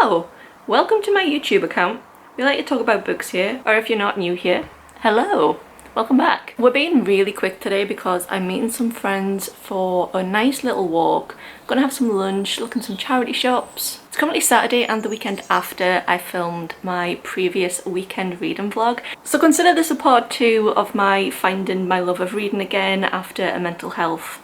Hello! Welcome to my YouTube account. We like to talk about books here, or if you're not new here, hello! Welcome back. We're being really quick today because I'm meeting some friends for a nice little walk. Gonna have some lunch, looking some charity shops. It's currently Saturday and the weekend after I filmed my previous weekend reading vlog. So consider this a part 2 of my finding my love of reading again after a mental health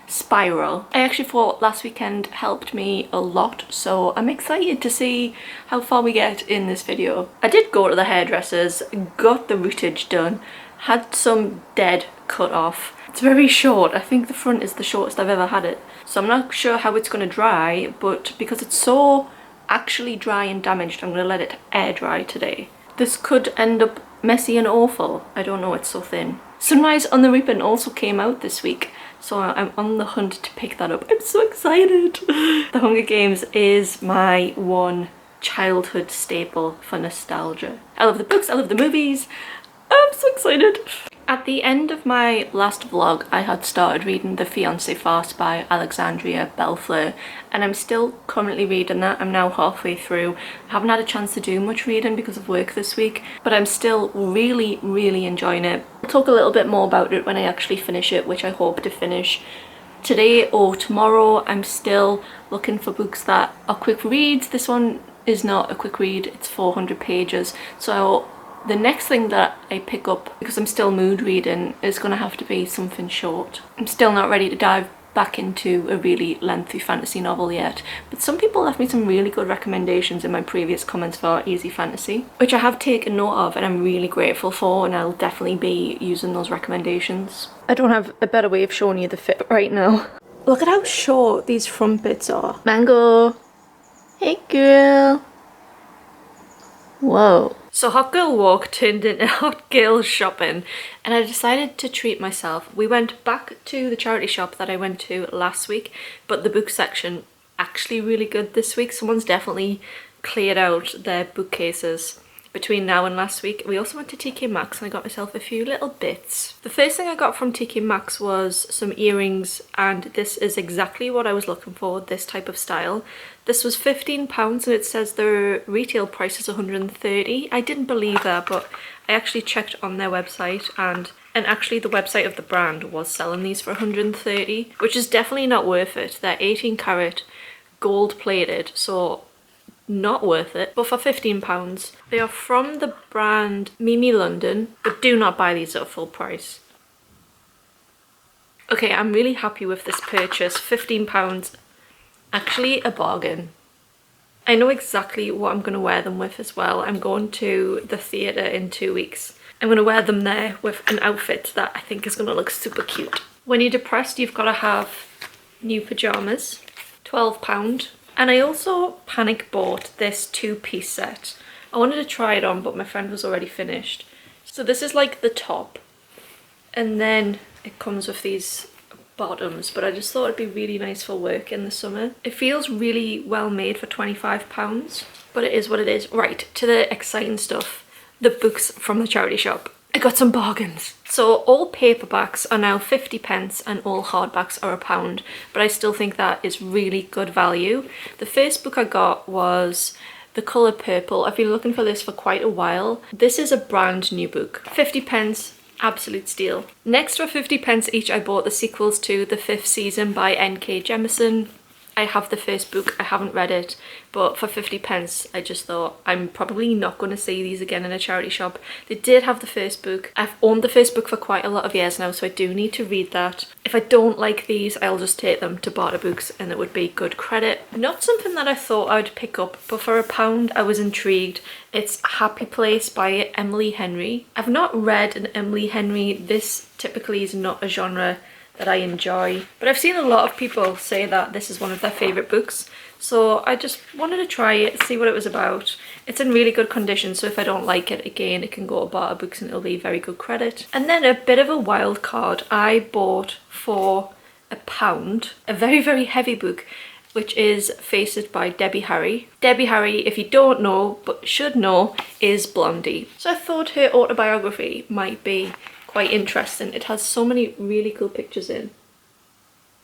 spiral. I actually thought last weekend helped me a lot, so I'm excited to see how far we get in this video. I did go to the hairdressers, got the rootage done, had some dead cut off. It's very short. I think the front is the shortest I've ever had it. So I'm not sure how it's going to dry, but because it's so actually dry and damaged, I'm going to let it air dry today. This could end up messy and awful. I don't know, it's so thin. Sunrise on the Reaping also came out this week, so I'm on the hunt to pick that up. I'm so excited! The Hunger Games is my one childhood staple for nostalgia. I love the books, I love the movies. I'm so excited! At the end of my last vlog, I had started reading The Fiancé Farce by Alexandria Bellfleur, and I'm still currently reading that. I'm now halfway through. I haven't had a chance to do much reading because of work this week, but I'm still really enjoying it. I'll talk a little bit more about it when I actually finish it, which I hope to finish today or tomorrow. I'm still looking for books that are quick reads. This one is not a quick read, it's 400 pages, so the next thing that I pick up, because I'm still mood reading, is going to have to be something short. I'm still not ready to dive back into a really lengthy fantasy novel yet, but some people left me some really good recommendations in my previous comments for easy fantasy, which I have taken note of and I'm really grateful for, and I'll definitely be using those recommendations. I don't have a better way of showing you the fit right now. Look at how short these front bits are. Mango! Hey girl! Whoa. So Hot Girl Walk turned into Hot Girl Shopping, and I decided to treat myself. We went back to the charity shop that I went to last week, but the book section actually really good this week. Someone's definitely cleared out their bookcases between now and last week. We also went to TK Maxx and I got myself a few little bits. The first thing I got from TK Maxx was some earrings, and this is exactly what I was looking for, this type of style. This was £15 and it says their retail price is £130. I didn't believe that, but I actually checked on their website and actually the website of the brand was selling these for £130, which is definitely not worth it. They're 18 karat gold plated, so not worth it, but for £15. They are from the brand Mimi London, but do not buy these at full price. Okay, I'm really happy with this purchase. £15, actually a bargain. I know exactly what I'm going to wear them with as well. I'm going to the theatre in 2 weeks. I'm going to wear them there with an outfit that I think is going to look super cute. When you're depressed, you've got to have new pyjamas. £12. And I also panic bought this 2-piece set. I wanted to try it on, but my friend was already finished. So this is like the top, and then it comes with these bottoms, but I just thought it'd be really nice for work in the summer. It feels really well made for £25, but it is what it is. Right, to the exciting stuff, the books from the charity shop. I got some bargains. So all paperbacks are now 50p and all hardbacks are £1, but I still think that is really good value. The first book I got was The Colour Purple. I've been looking for this for quite a while. This is a brand new book. 50p, absolute steal. Next for 50p each, I bought the sequels to The Fifth Season by N.K. Jemisin. I have the first book, I haven't read it, but for 50p I just thought I'm probably not going to see these again in a charity shop. They did have the first book. I've owned the first book for quite a lot of years now, so I do need to read that. If I don't like these, I'll just take them to Barter Books and it would be good credit. Not something that I thought I would pick up, but for £1 I was intrigued. It's Happy Place by Emily Henry. I've not read an Emily Henry. This typically is not a genre that I enjoy, but I've seen a lot of people say that this is one of their favourite books, so I just wanted to try it, see what it was about. It's in really good condition, so if I don't like it, again, it can go to Barter Books and it'll be very good credit. And then a bit of a wild card, I bought for £1 a very heavy book, which is Face It by Debbie Harry. Debbie Harry, if you don't know but should know, is Blondie, so I thought her autobiography might be quite interesting. It has so many really cool pictures in.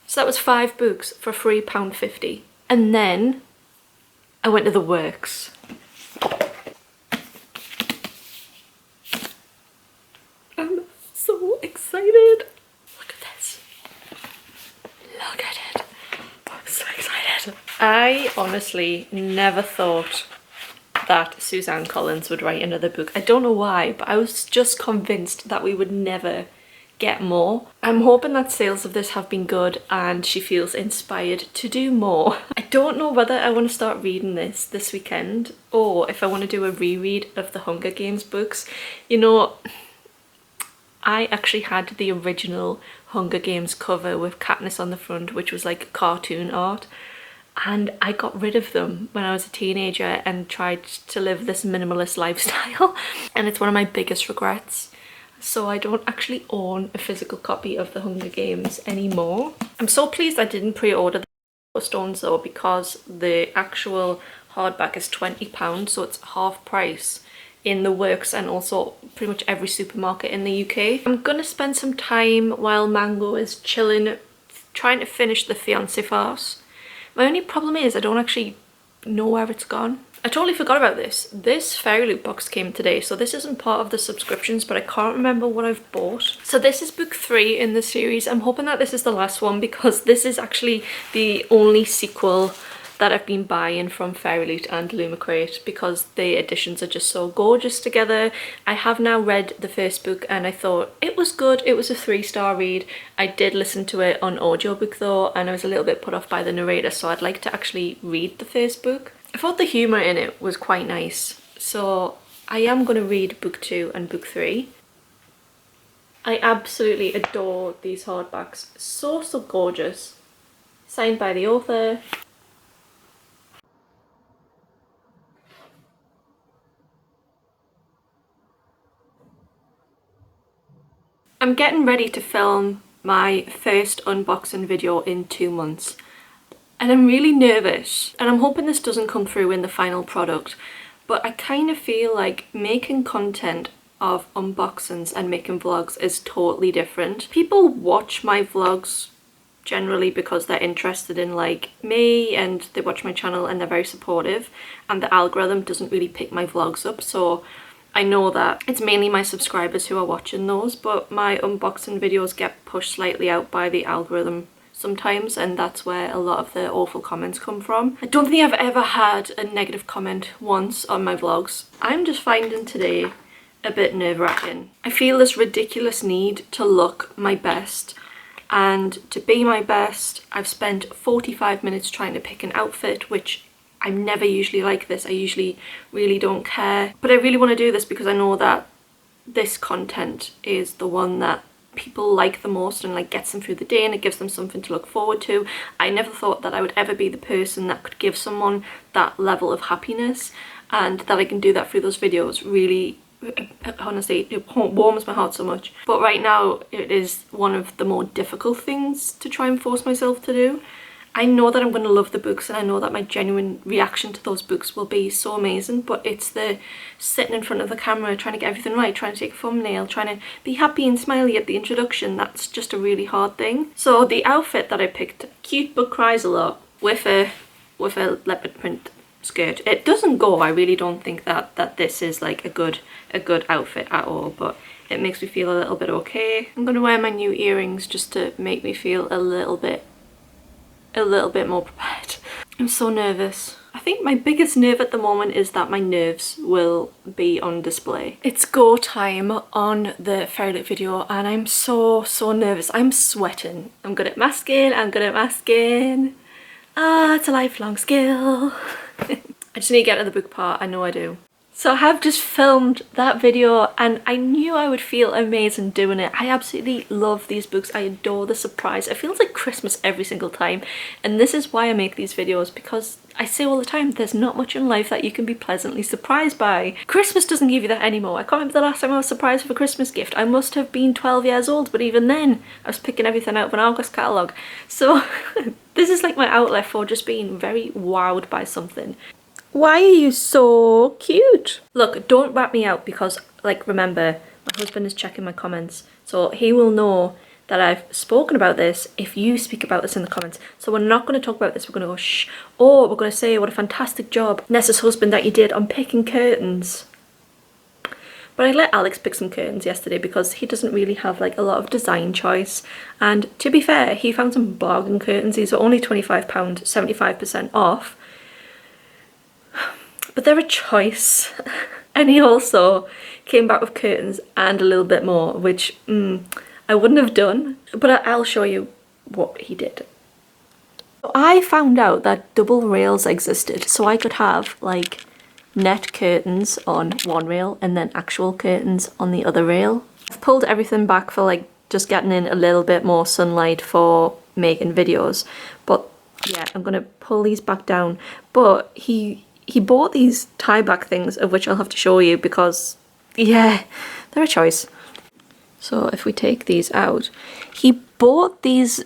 So that was 5 books for £3.50. And then I went to the works. I'm so excited. Look at this. Look at it. I'm so excited. I honestly never thought that Suzanne Collins would write another book. I don't know why, but I was just convinced that we would never get more. I'm hoping that sales of this have been good and she feels inspired to do more. I don't know whether I want to start reading this weekend or if I want to do a reread of the Hunger Games books. You know, I actually had the original Hunger Games cover with Katniss on the front, which was like cartoon art. And I got rid of them when I was a teenager and tried to live this minimalist lifestyle. And it's one of my biggest regrets. So I don't actually own a physical copy of the Hunger Games anymore. I'm so pleased I didn't pre-order the stones though, because the actual hardback is £20, so it's half price in the works and also pretty much every supermarket in the UK. I'm gonna spend some time while Mango is chilling trying to finish the fiancé farce. My only problem is I don't actually know where it's gone. I totally forgot about this. This fairy loot box came today, so this isn't part of the subscriptions, but I can't remember what I've bought. So this is book 3 in the series. I'm hoping that this is the last one because this is actually the only sequel that I've been buying from Fairy Loot and Lumicrate because the editions are just so gorgeous together. I have now read the first book and I thought it was good. It was a 3-star read. I did listen to it on audiobook though, and I was a little bit put off by the narrator, so I'd like to actually read the first book. I thought the humour in it was quite nice, so I am going to read book 2 and book 3. I absolutely adore these hardbacks. So gorgeous. Signed by the author. I'm getting ready to film my first unboxing video in 2 months and I'm really nervous and I'm hoping this doesn't come through in the final product, but I kind of feel like making content of unboxings and making vlogs is totally different. People watch my vlogs generally because they're interested in like me and they watch my channel and they're very supportive, and the algorithm doesn't really pick my vlogs up, so I know that it's mainly my subscribers who are watching those, but my unboxing videos get pushed slightly out by the algorithm sometimes, and that's where a lot of the awful comments come from. I don't think I've ever had a negative comment once on my vlogs. I'm just finding today a bit nerve-wracking. I feel this ridiculous need to look my best, and to be my best I've spent 45 minutes trying to pick an outfit, which I'm never usually like this. I usually really don't care, but I really want to do this because I know that this content is the one that people like the most and like gets them through the day and it gives them something to look forward to. I never thought that I would ever be the person that could give someone that level of happiness, and that I can do that through those videos really, honestly, it warms my heart so much. But right now it is one of the more difficult things to try and force myself to do. I know that I'm going to love the books and I know that my genuine reaction to those books will be so amazing, but it's the sitting in front of the camera trying to get everything right, trying to take a thumbnail, trying to be happy and smiley at the introduction. That's just a really hard thing. So the outfit that I picked, cute but cries a lot, with a leopard print skirt. It doesn't go. I really don't think that this is like a good outfit at all, but it makes me feel a little bit okay. I'm going to wear my new earrings just to make me feel a little bit more prepared. I'm so nervous. I think my biggest nerve at the moment is that my nerves will be on display. It's go time on the Fairy Loot video and I'm so nervous. I'm sweating. I'm good at masking. Ah, it's a lifelong skill. I just need to get to the book part. I know I do. So I have just filmed that video and I knew I would feel amazing doing it. I absolutely love these books. I adore the surprise. It feels like Christmas every single time. And this is why I make these videos, because I say all the time, there's not much in life that you can be pleasantly surprised by. Christmas doesn't give you that anymore. I can't remember the last time I was surprised with a Christmas gift. I must have been 12 years old, but even then I was picking everything out of an Argos catalogue. So this is like my outlet for just being very wowed by something. Why are you so cute? Look, don't rat me out because, like, remember, my husband is checking my comments, so he will know that I've spoken about this if you speak about this in the comments. So we're not going to talk about this, we're going to go shh, or we're going to say what a fantastic job, Nessa's husband, that you did on picking curtains. But I let Alex pick some curtains yesterday because he doesn't really have like a lot of design choice. And to be fair, he found some bargain curtains. These were only £25, 75% off. But they're a choice. And he also came back with curtains and a little bit more, which I wouldn't have done. But I'll show you what he did. So I found out that double rails existed. So I could have like net curtains on one rail and then actual curtains on the other rail. I've pulled everything back for like just getting in a little bit more sunlight for making videos, but yeah, I'm gonna pull these back down. But he bought these tie back things, of which I'll have to show you because yeah, they're a choice. So if we take these out, he bought these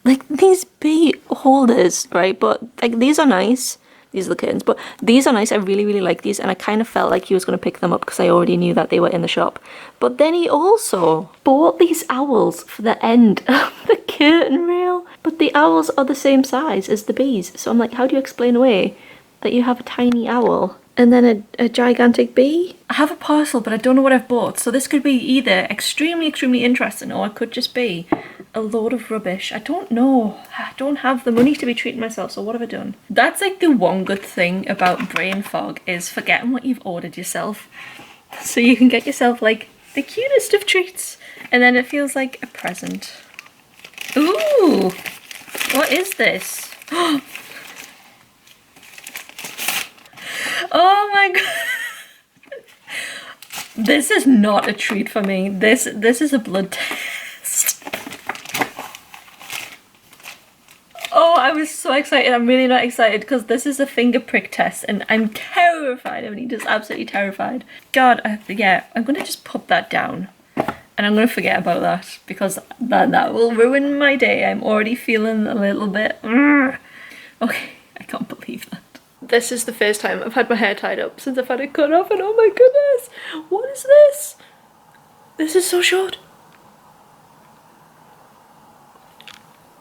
like these bee holders, right? But like these are nice. These are the curtains, but these are nice. I really like these, and I kind of felt like he was going to pick them up because I already knew that they were in the shop. But then he also bought these owls for the end of the curtain rail, but the owls are the same size as the bees. So I'm like, how do you explain away that you have a tiny owl and then a gigantic bee? I have a parcel, but I don't know what I've bought. So this could be either extremely interesting, or it could just be a load of rubbish. I don't know. I don't have the money to be treating myself, so what have I done? That's like the one good thing about brain fog, is forgetting what you've ordered yourself. So you can get yourself like the cutest of treats, and then it feels like a present. Ooh! What is this? Oh my god! This is not a treat for me. This is a blood test. Oh, I was so excited. I'm really not excited because this is a finger prick test and I'm terrified. I mean, just absolutely terrified. God, yeah, I'm going to just put that down and I'm going to forget about that because that will ruin my day. I'm already feeling a little bit... Okay, I can't believe that. This is the first time I've had my hair tied up since I've had it cut off, and oh my goodness, what is this? This is so short.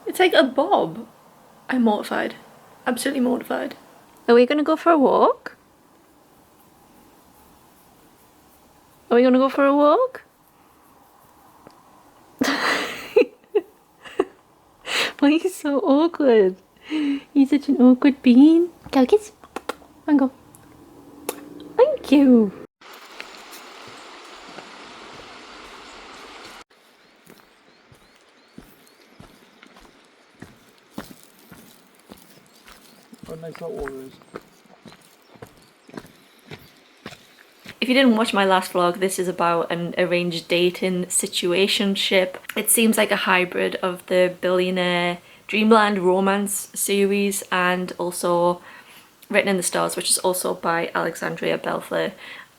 It's like a bob. I'm mortified. Absolutely mortified. Are we gonna go for a walk? Are we gonna go for a walk? Why are you so awkward? You're such an awkward bean. Go kiss. Come on, go. Thank you. What nice hot water is. If you didn't watch my last vlog, this is about an arranged dating situationship. It seems like a hybrid of the Billionaire Dreamland romance series and also Written in the Stars, which is also by Alexandria Belfleur.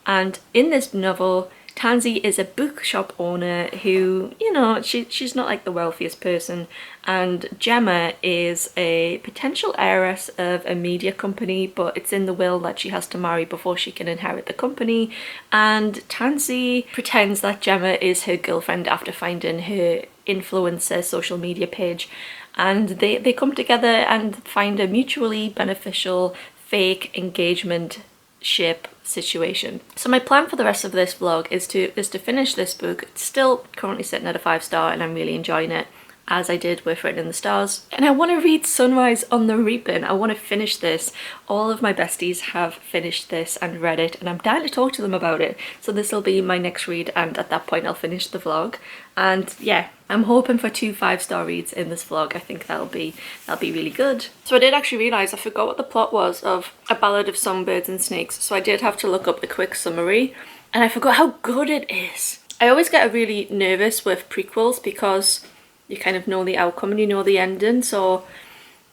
And in this novel, Tansy is a bookshop owner who, you know, she's not like the wealthiest person, and Gemma is a potential heiress of a media company, but it's in the will that she has to marry before she can inherit the company. And Tansy pretends that Gemma is her girlfriend after finding her influencer social media page, and they come together and find a mutually beneficial fake engagement ship situation. So my plan for the rest of this vlog is to finish this book. It's still currently sitting at a 5-star and I'm really enjoying it, as I did with Written in the Stars. And I want to read Sunrise on the Reaping. I want to finish this. All of my besties have finished this and read it, and I'm dying to talk to them about it. So this will be my next read, and at that point I'll finish the vlog. And yeah, I'm hoping for 2 5-star reads in this vlog. I think that'll be really good. So I did actually realise I forgot what the plot was of A Ballad of Songbirds and Snakes, so I did have to look up the quick summary, and I forgot how good it is. I always get really nervous with prequels because you kind of know the outcome and you know the ending, so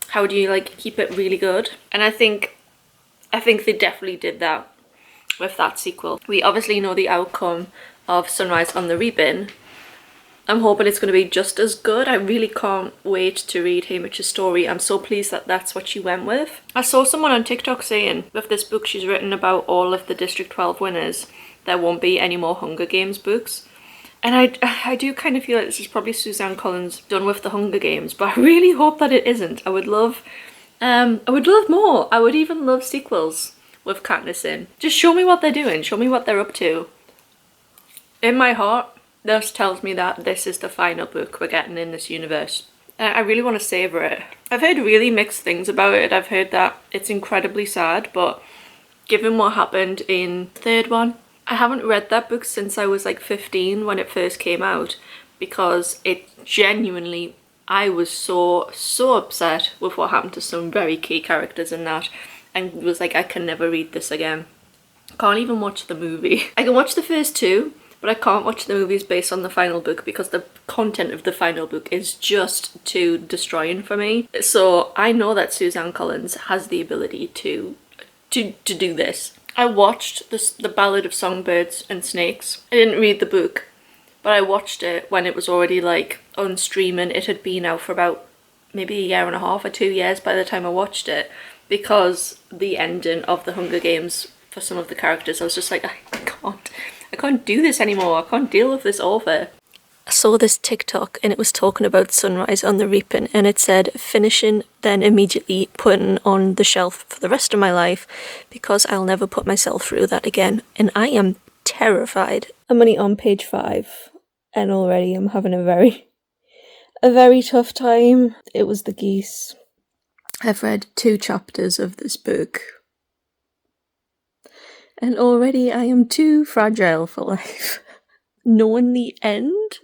how do you like keep it really good? And I think they definitely did that with that sequel. We obviously know the outcome of Sunrise on the Reaping. I'm hoping it's going to be just as good. I really can't wait to read Haymitch's story. I'm so pleased that that's what she went with. I saw someone on TikTok saying with this book she's written about all of the District 12 winners, there won't be any more Hunger Games books. And I do kind of feel like this is probably Suzanne Collins done with the Hunger Games, but I really hope that it isn't. I would love more. I would even love sequels with Katniss in. Just show me what they're doing. Show me what they're up to. In my heart, this tells me that this is the final book we're getting in this universe. I really want to savour it. I've heard really mixed things about it. I've heard that it's incredibly sad, but given what happened in the third one, I haven't read that book since I was like 15 when it first came out, because it genuinely, I was so upset with what happened to some very key characters in that, and was like, I can never read this again. Can't even watch the movie. I can watch the first two, but I can't watch the movies based on the final book because the content of the final book is just too destroying for me. So I know that Suzanne Collins has the ability to do this. I watched the Ballad of Songbirds and Snakes. I didn't read the book, but I watched it when it was already like on streaming. It had been out for about maybe a year and a half or 2 years by the time I watched it, because the ending of the Hunger Games for some of the characters, I was just like, I can't do this anymore. I can't deal with this author. I saw this TikTok and it was talking about Sunrise on the Reaping, and it said finishing, then immediately putting on the shelf for the rest of my life because I'll never put myself through that again. And I am terrified. I'm only on page 5 and already I'm having a very tough time. It was the geese. I've read 2 chapters of this book and already I am too fragile for life. Knowing the end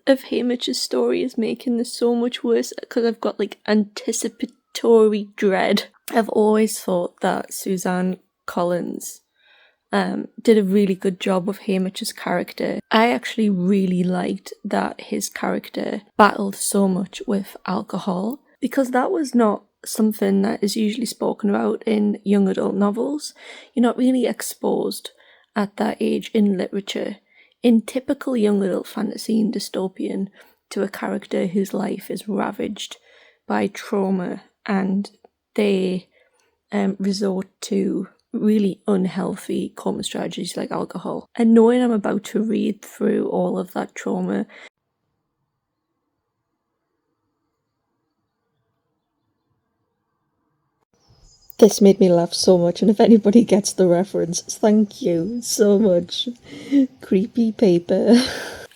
of Haymitch's story is making this so much worse because I've got like anticipatory dread. I've always thought that Suzanne Collins did a really good job with Haymitch's character. I actually really liked that his character battled so much with alcohol, because that was not something that is usually spoken about in young adult novels. You're not really exposed at that age in literature, in typical young adult fantasy and dystopian, to a character whose life is ravaged by trauma and they resort to really unhealthy coping strategies like alcohol. And knowing I'm about to read through all of that trauma, this made me laugh so much, and if anybody gets the reference, thank you so much. Creepy paper.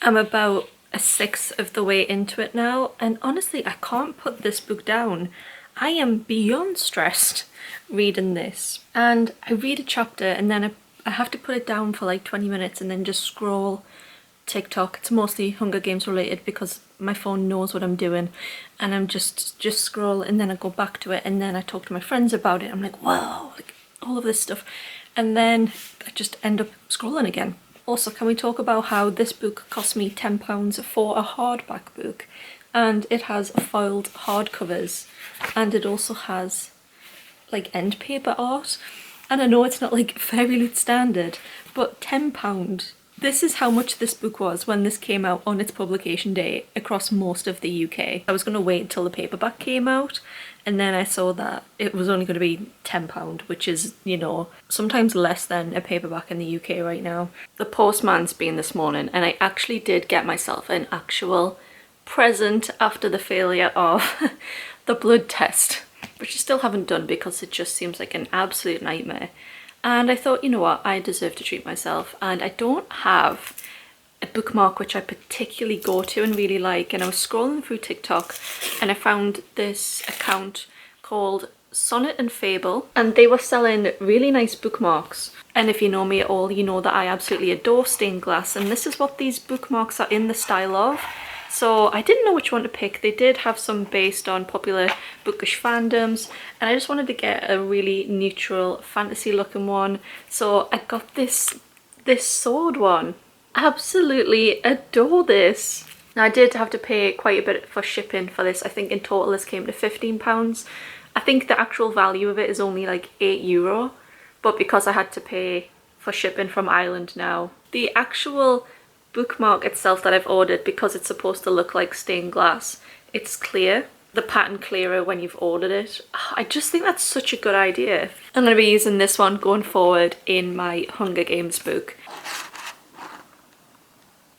I'm about a sixth of the way into it now, and honestly I can't put this book down. I am beyond stressed reading this, and I read a chapter and then I have to put it down for like 20 minutes and then just scroll TikTok. It's mostly Hunger Games related because my phone knows what I'm doing, and I'm just scroll, and then I go back to it, and then I talk to my friends about it. I'm like, wow, like all of this stuff, and then I just end up scrolling again. Also, can we talk about how this book cost me £10 for a hardback book, and it has foiled hardcovers, and it also has like end paper art, and I know it's not like Fairy Lit standard, but £10. This is how much this book was when this came out on its publication day across most of the UK. I was going to wait until the paperback came out, and then I saw that it was only going to be £10, which is, you know, sometimes less than a paperback in the UK right now. The postman's been this morning, and I actually did get myself an actual present after the failure of the blood test, which I still haven't done because it just seems like an absolute nightmare. And I thought, you know what, I deserve to treat myself, and I don't have a bookmark which I particularly go to and really like, and I was scrolling through TikTok and I found this account called Sonnet and Fable, and they were selling really nice bookmarks. And if you know me at all, you know that I absolutely adore stained glass, and this is what these bookmarks are in the style of. So I didn't know which one to pick. They did have some based on popular bookish fandoms, and I just wanted to get a really neutral fantasy looking one. So I got this sword one. Absolutely adore this. Now I did have to pay quite a bit for shipping for this. I think in total this came to £15. I think the actual value of it is only like €8, but because I had to pay for shipping from Ireland now, the actual bookmark itself that I've ordered, because it's supposed to look like stained glass, it's clear. The pattern clearer when you've ordered it. I just think that's such a good idea. I'm going to be using this one going forward in my Hunger Games book.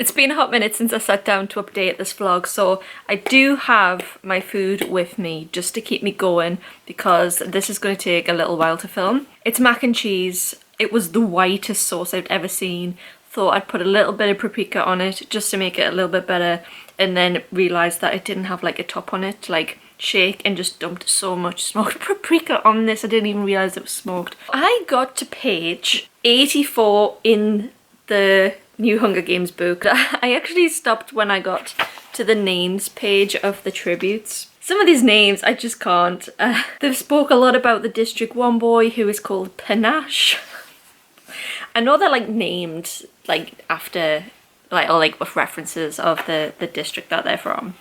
It's been a hot minute since I sat down to update this vlog, so I do have my food with me just to keep me going because this is going to take a little while to film. It's mac and cheese. It was the whitest sauce I've ever seen. Thought I'd put a little bit of paprika on it just to make it a little bit better, and then realised that it didn't have like a top on it, like shake, and just dumped so much smoked paprika on this I didn't even realise it was smoked. I got to page 84 in the new Hunger Games book. I actually stopped when I got to the names page of the tributes. Some of these names I just can't. They've spoke a lot about the District 1 boy who is called Panache. I know they're like named like after like or like with references of the district that they're from.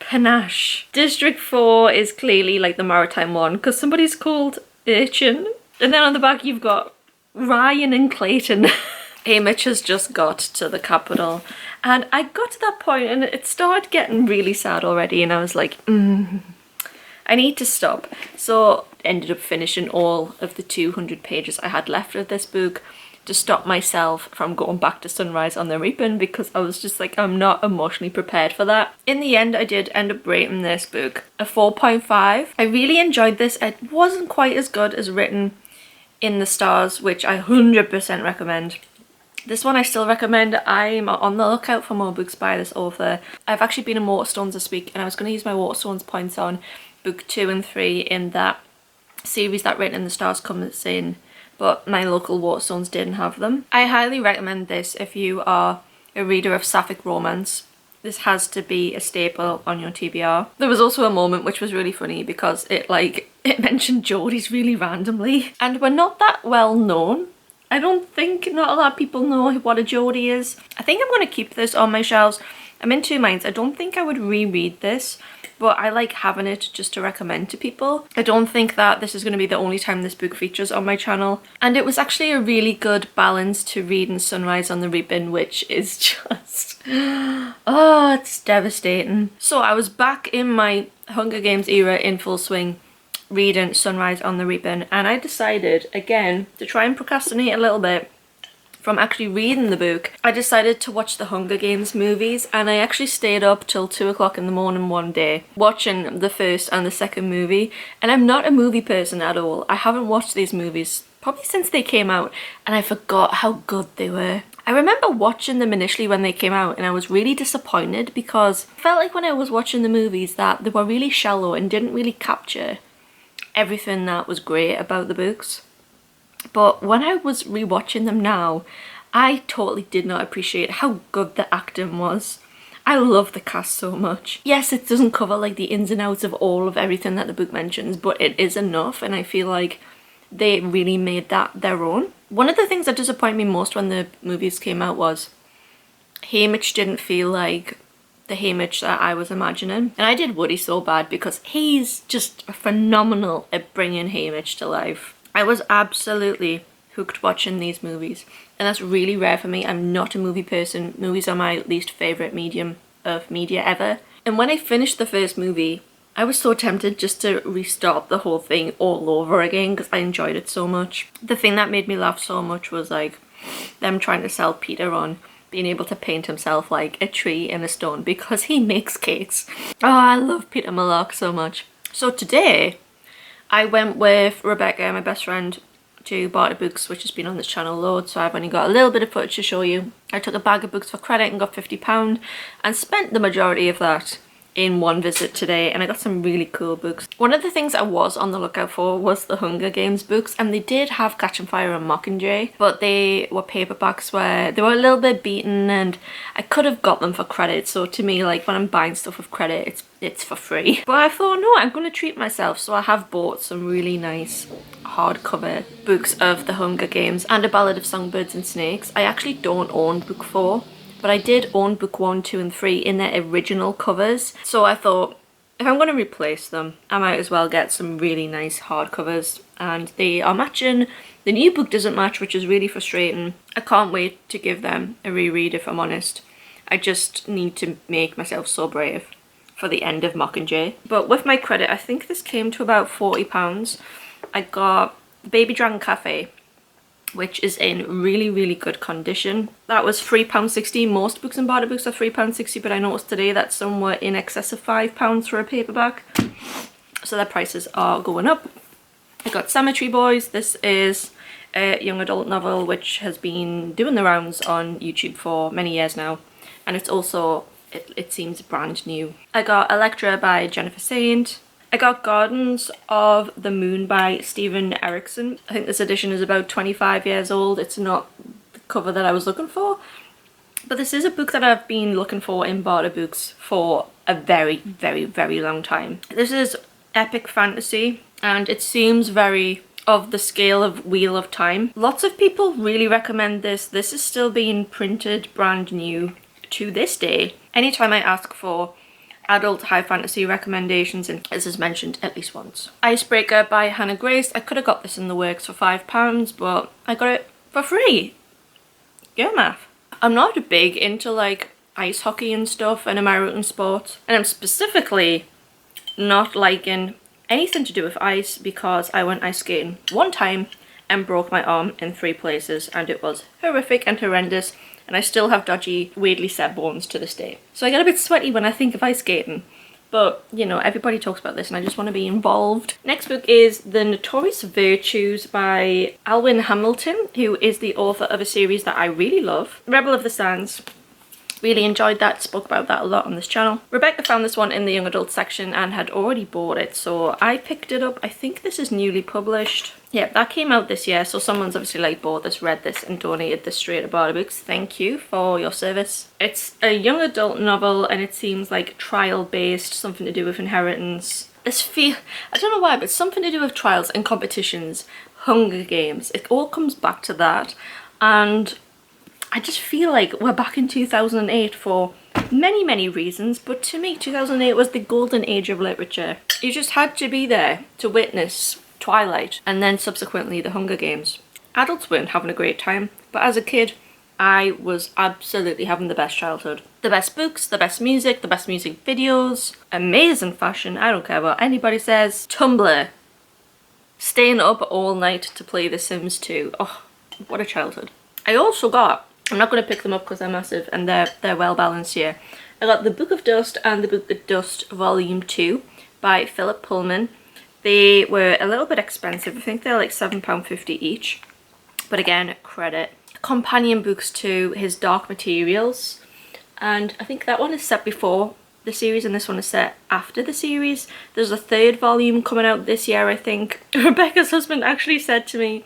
Panache. District 4 is clearly like the maritime one because somebody's called Urchin. And then on the back you've got Ryan and Clayton. Hamish has just got to the capital, and I got to that point and it started getting really sad already, and I was like, I need to stop. So ended up finishing all of the 200 pages I had left of this book to stop myself from going back to Sunrise on the Reaping, because I was just like, I'm not emotionally prepared for that. In the end, I did end up rating this book a 4.5. I really enjoyed this. It wasn't quite as good as Written in the Stars, which I 100% recommend. This one I still recommend. I'm on the lookout for more books by this author. I've actually been in Waterstones this week, and I was going to use my Waterstones points on book 2 and 3 in that series that Written in the Stars comes in, but my local Waterstones didn't have them. I highly recommend this if you are a reader of sapphic romance. This has to be a staple on your TBR. There was also a moment which was really funny because it mentioned Geordies really randomly, and we're not that well known. I don't think not a lot of people know what a Geordie is. I think I'm going to keep this on my shelves. I'm in two minds. I don't think I would reread this, but I like having it just to recommend to people. I don't think that this is going to be the only time this book features on my channel. And it was actually a really good balance to reading Sunrise on the Reaping, which is just, oh, it's devastating. So I was back in my Hunger Games era in full swing, reading Sunrise on the Reaping, and I decided again to try and procrastinate a little bit from actually reading the book. I decided to watch the Hunger Games movies, and I actually stayed up till 2 o'clock in the morning one day watching the first and the second movie. And I'm not a movie person at all. I haven't watched these movies probably since they came out, and I forgot how good they were. I remember watching them initially when they came out, and I was really disappointed because I felt like when I was watching the movies that they were really shallow and didn't really capture everything that was great about the books. But when I was rewatching them now, I totally did not appreciate how good the acting was. I love the cast so much. Yes, it doesn't cover like the ins and outs of all of everything that the book mentions, but it is enough, and I feel like they really made that their own. One of the things that disappointed me most when the movies came out was Hamish didn't feel like the Hamish that I was imagining. And I did Woody so bad because he's just phenomenal at bringing Hamish to life. I was absolutely hooked watching these movies, and that's really rare for me. I'm not a movie person. Movies are my least favourite medium of media ever. And when I finished the first movie, I was so tempted just to restart the whole thing all over again because I enjoyed it so much. The thing that made me laugh so much was like them trying to sell Peter on being able to paint himself like a tree and a stone because he makes cakes. Oh, I love Peter Malloch so much. So today, I went with Rebecca, my best friend, to Barter Books, which has been on this channel loads, so I've only got a little bit of footage to show you. I took a bag of books for credit and got £50 and spent the majority of that in one visit today, and I got some really cool books. One of the things I was on the lookout for was the Hunger Games books, and they did have Catching Fire and Mockingjay, but they were paperbacks where they were a little bit beaten, and I could have got them for credit. So to me, like when I'm buying stuff with credit, it's for free. But I thought, no, I'm going to treat myself, so I have bought some really nice hardcover books of the Hunger Games and A Ballad of Songbirds and Snakes. I actually don't own book 4, but I did own book 1, 2 and 3 in their original covers. So I thought, if I'm going to replace them, I might as well get some really nice hardcovers. And they are matching. The new book doesn't match, which is really frustrating. I can't wait to give them a reread, if I'm honest. I just need to make myself so brave for the end of Mockingjay. But with my credit, I think this came to about £40. I got Baby Dragon Cafe, which is in really, really good condition. That was £3.60. Most books in Barter Books are £3.60, but I noticed today that some were in excess of £5 for a paperback. So their prices are going up. I got Cemetery Boys. This is a young adult novel which has been doing the rounds on YouTube for many years now. And it's also, it seems brand new. I got Electra by Jennifer Saint. I got Gardens of the Moon by Stephen Erickson. I think this edition is about 25 years old. It's not the cover that I was looking for. But this is a book that I've been looking for in Barter Books for a very, very, very long time. This is epic fantasy and it seems very of the scale of Wheel of Time. Lots of people really recommend this. This is still being printed brand new to this day. Anytime I ask for adult high fantasy recommendations, and this is mentioned at least once. Icebreaker by Hannah Grace. I could have got this in the works for £5, but I got it for free. Go math. I'm not big into like ice hockey and stuff and American sports, and I'm specifically not liking anything to do with ice because I went ice skating one time and broke my arm in 3 places, and it was horrific and horrendous. And I still have dodgy, weirdly set bones to this day. So I get a bit sweaty when I think of ice skating. But, you know, everybody talks about this and I just want to be involved. Next book is The Notorious Virtues by Alwyn Hamilton, who is the author of a series that I really love, Rebel of the Sands. Really enjoyed that, spoke about that a lot on this channel. Rebecca found this one in the young adult section and had already bought it, so I picked it up. I think this is newly published. Yeah, that came out this year, so someone's obviously like bought this, read this and donated this straight to Barter Books. Thank you for your service. It's a young adult novel and it seems like trial based, something to do with inheritance. I don't know why, but something to do with trials and competitions, Hunger Games. It all comes back to that, and I just feel like we're back in 2008 for many, many reasons, but to me 2008 was the golden age of literature. You just had to be there to witness Twilight and then subsequently the Hunger Games. Adults weren't having a great time, but as a kid I was absolutely having the best childhood. The best books, the best music videos, amazing fashion, I don't care what anybody says, Tumblr, staying up all night to play The Sims 2. Oh, what a childhood. I also got, I'm not going to pick them up because they're massive and they're well balanced here. I got The Book of Dust and The Book of Dust Volume 2 by Philip Pullman. They were a little bit expensive. I think they're like £7.50 each. But again, credit. Companion books to his Dark Materials. And I think that one is set before the series and this one is set after the series. There's a 3rd volume coming out this year, I think. Rebecca's husband actually said to me,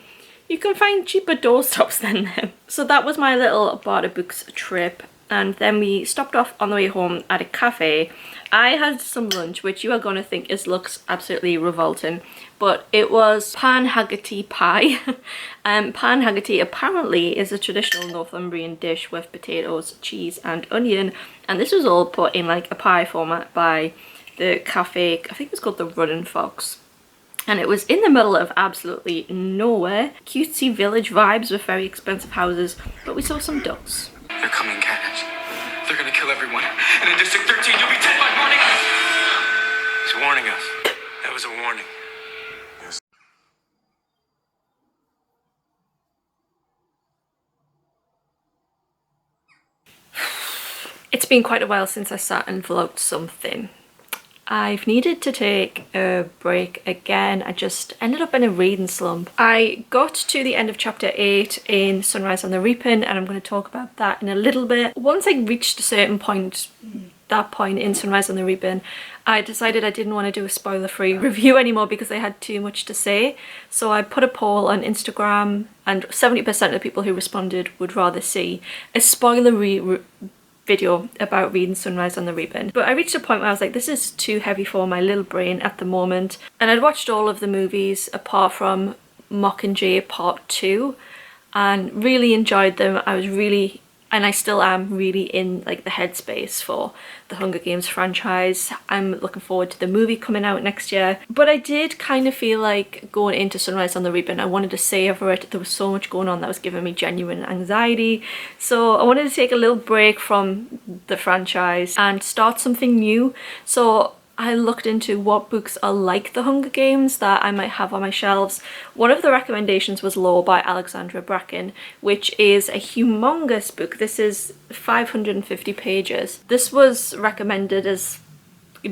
you can find cheaper doorstops than them. So that was my little Barter Books trip. And then we stopped off on the way home at a cafe. I had some lunch, which you are going to think looks absolutely revolting, but it was pan haggerty pie. Pan haggerty apparently is a traditional Northumbrian dish with potatoes, cheese and onion, and this was all put in like a pie format by the cafe, I think it's called the Running Fox. And it was in the middle of absolutely nowhere. Cutesy village vibes with very expensive houses, but we saw some ducks. They're coming, Katniss. They're gonna kill everyone. And in District 13, you'll be dead by morning. He's warning us. That was a warning. Yes. It's been quite a while since I sat and vlogged something. I've needed to take a break again. I just ended up in a reading slump. I got to the end of chapter 8 in Sunrise on the Reaping, and I'm going to talk about that in a little bit. Once I reached a certain point, that point in Sunrise on the Reaping, I decided I didn't want to do a spoiler-free review anymore because I had too much to say. So I put a poll on Instagram, and 70% of the people who responded would rather see a spoiler video about reading Sunrise on the Reaping. But I reached a point where I was like, this is too heavy for my little brain at the moment. And I'd watched all of the movies apart from Mockingjay Part 2 and really enjoyed them. I was really, and I still am really in like the headspace for the Hunger Games franchise. I'm looking forward to the movie coming out next year. But I did kind of feel like going into Sunrise on the Reaping, I wanted to savor it. There was so much going on that was giving me genuine anxiety. So I wanted to take a little break from the franchise and start something new. So I looked into what books are like The Hunger Games that I might have on my shelves. One of the recommendations was Law by Alexandra Bracken, which is a humongous book. This is 550 pages. This was recommended as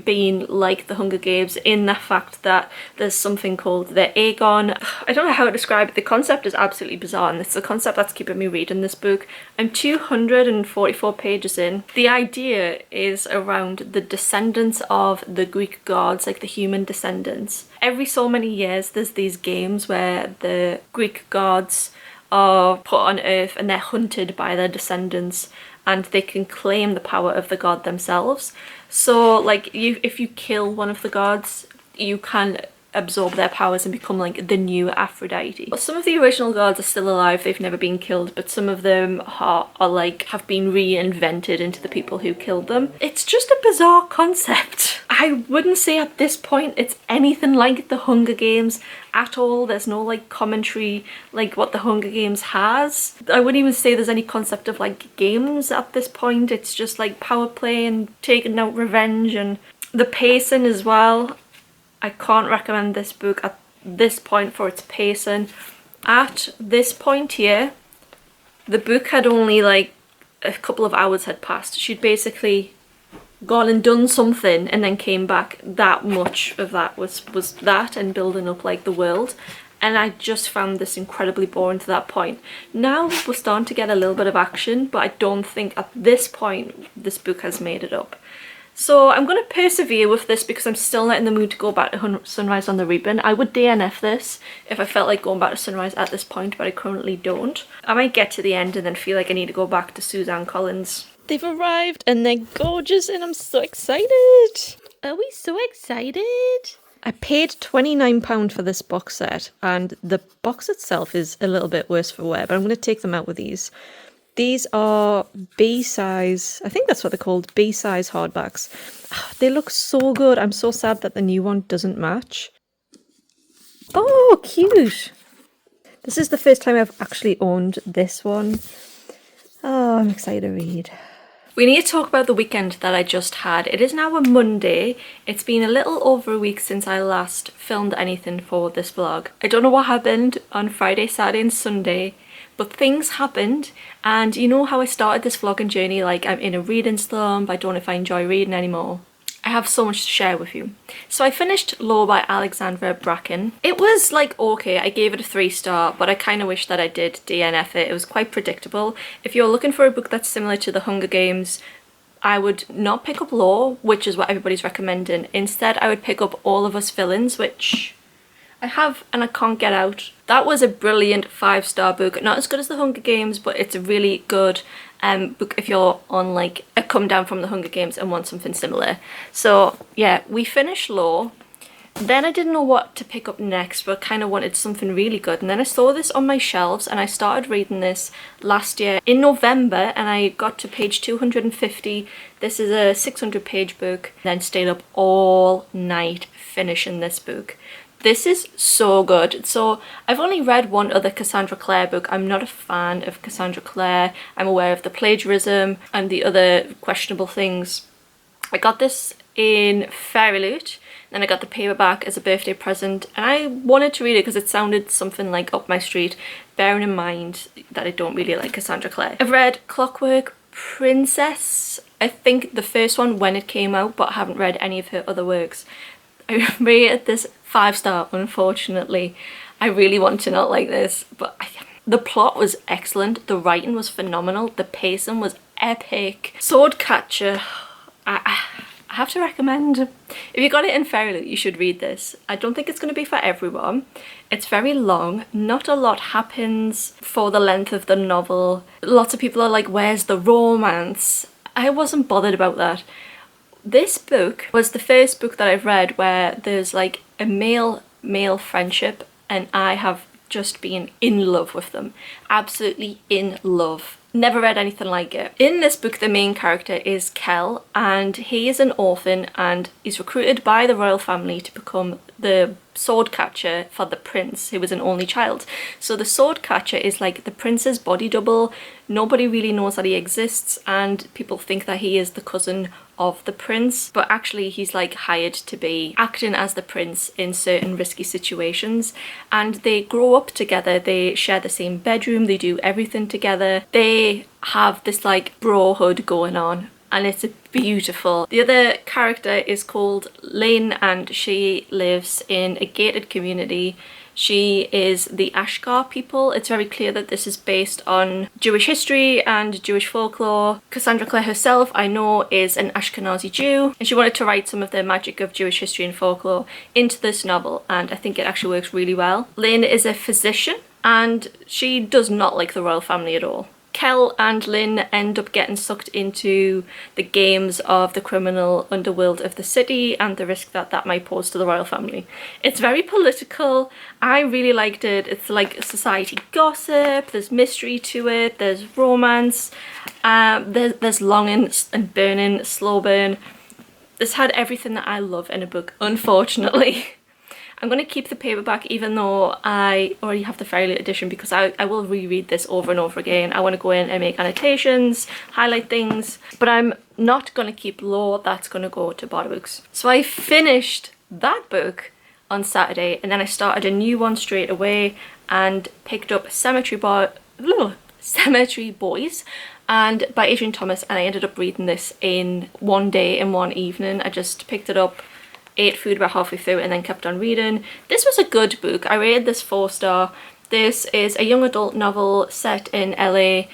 being like The Hunger Games in the fact that there's something called the Aegon. I don't know how to describe it. The concept is absolutely bizarre, and it's the concept that's keeping me reading this book. I'm 244 pages in. The idea is around the descendants of the Greek gods, like the human descendants. Every so many years there's these games where the Greek gods are put on Earth and they're hunted by their descendants, and they can claim the power of the god themselves. So like if you kill one of the gods, you can absorb their powers and become like the new Aphrodite. But some of the original gods are still alive, they've never been killed, but some of them are like have been reinvented into the people who killed them. It's just a bizarre concept. I wouldn't say at this point it's anything like The Hunger Games at all. There's no like commentary like what The Hunger Games has. I wouldn't even say there's any concept of like games at this point. It's just like power play and taking out revenge, and the pacing as well. I can't recommend this book at this point for its pacing. At this point here, the book had only like a couple of hours had passed. She'd basically gone and done something and then came back. That much of that was that and building up like the world. And I just found this incredibly boring to that point. Now we're starting to get a little bit of action, but I don't think at this point this book has made it up. So I'm going to persevere with this because I'm still not in the mood to go back to Sunrise on the Reaping. I would DNF this if I felt like going back to Sunrise at this point, but I currently don't. I might get to the end and then feel like I need to go back to Suzanne Collins. They've arrived and they're gorgeous and I'm so excited. Are we so excited? I paid £29 for this box set, and the box itself is a little bit worse for wear, but I'm going to take them out with these. These are B-size, I think that's what they're called, B-size hardbacks. They look so good. I'm so sad that the new one doesn't match. Oh, cute. This is the first time I've actually owned this one. Oh, I'm excited to read. We need to talk about the weekend that I just had. It is now a Monday. It's been a little over a week since I last filmed anything for this vlog. I don't know what happened on Friday, Saturday and Sunday, but things happened, and you know how I started this vlogging journey, like I'm in a reading slump, I don't know if I enjoy reading anymore. I have so much to share with you. So I finished Law by Alexandra Bracken. It was like okay, I gave it a 3-star, but I kind of wish that I did DNF it. It was quite predictable. If you're looking for a book that's similar to The Hunger Games, I would not pick up Law, which is what everybody's recommending. Instead, I would pick up All of Us Villains, which I have and I can't get out. That was a brilliant 5-star book. Not as good as The Hunger Games, but it's a really good book if you're on like a come down from The Hunger Games and want something similar. So yeah, we finished Law. Then I didn't know what to pick up next, but kind of wanted something really good. And then I saw this on my shelves and I started reading this last year in November, and I got to page 250. This is a 600-page book. Then stayed up all night finishing this book. This is so good. So I've only read one other Cassandra Clare book. I'm not a fan of Cassandra Clare. I'm aware of the plagiarism and the other questionable things. I got this in Fairy Loot, then I got the paperback as a birthday present, and I wanted to read it because it sounded something like up my street, bearing in mind that I don't really like Cassandra Clare. I've read Clockwork Princess, I think the first one when it came out, but I haven't read any of her other works. I rated this 5-star, unfortunately. I really want to not like this, but the plot was excellent, the writing was phenomenal, the pacing was epic. Swordcatcher, I have to recommend. If you got it in Fairy Loot, you should read this. I don't think it's going to be for everyone. It's very long, not a lot happens for the length of the novel. Lots of people are like, where's the romance? I wasn't bothered about that. This book was the first book that I've read where there's like a male friendship, and I have just been in love with them. Absolutely in love. Never read anything like it. In this book, the main character is Kel, and he is an orphan and he's recruited by the royal family to become the sword catcher for the prince, who was an only child. So the sword catcher is like the prince's body double. Nobody really knows that he exists, and people think that he is the cousin of the prince, but actually he's like hired to be acting as the prince in certain risky situations, and they grow up together, they share the same bedroom, they do everything together, they have this like brohood going on, and it's beautiful. The other character is called Lynn, and she lives in a gated community. She is the Ashgar people. It's very clear that this is based on Jewish history and Jewish folklore. Cassandra Clare herself, I know, is an Ashkenazi Jew, and she wanted to write some of the magic of Jewish history and folklore into this novel, and I think it actually works really well. Lynn is a physician, and she does not like the royal family at all. Kel and Lynn end up getting sucked into the games of the criminal underworld of the city and the risk that that might pose to the royal family. It's very political. I really liked it. It's like society gossip, there's mystery to it, there's romance, there's longing and burning, slow burn. This had everything that I love in a book, unfortunately. I'm going to keep the paperback even though I already have the fairy late edition, because I will reread this over and over again. I want to go in and make annotations, highlight things, but I'm not going to keep Lore. That's going to go to Barter Books. So I finished that book on Saturday, and then I started a new one straight away and picked up Cemetery Boys and by Adrian Thomas, and I ended up reading this in one day, in one evening. I just picked it up, ate food about halfway through, and then kept on reading. This was a good book. I rated this 4-star. This is a young adult novel set in LA,